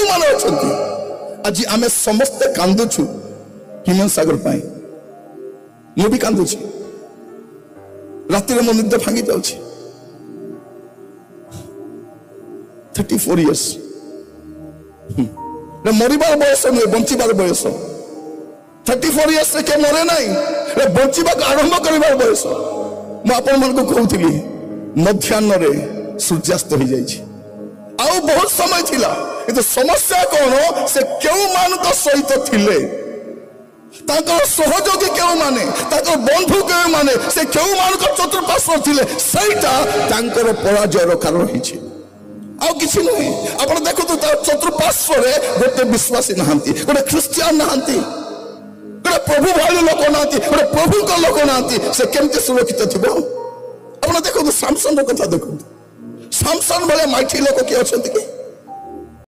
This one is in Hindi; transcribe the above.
क्यों माने अछंती आज आमे समस्त कांदुछु हिमन सागर पाई मु भी कांदुछि राति रे मो निद भांगी जाउछि 34 years रे मरिबार बयस नुहे बंचिबार बयस 34 years रे के मरे नाही रे बंचिबा आरंभ करिबार बयस मु आपन मन को कहउथिली मध्याह्न रे सूर्यास्त हो जाइछि आउ बहुत समय थिला किंतु समस्या कोन से केउ मानक सहित थिले ताकर सहयोगी केउ माने ताकर बंधु केउ माने से केउ मानक चतुर्पार्श्व थिले सेटा तांकर पराजयर कारण हिछि आउ किछि नहि आपण देखु तो चतुर्पार्श्व रे गोटे विश्वासी नहांती गोटे क्रिश्चियन नहांती गोटे प्रभु भाई लोक नहांती गोटे प्रभु को लोक नहांती से केमते सुरक्षित थिबो आपण देखु तो सैमसन रो कथा देखु सैमसन भले माइठी लोक के अछंती कि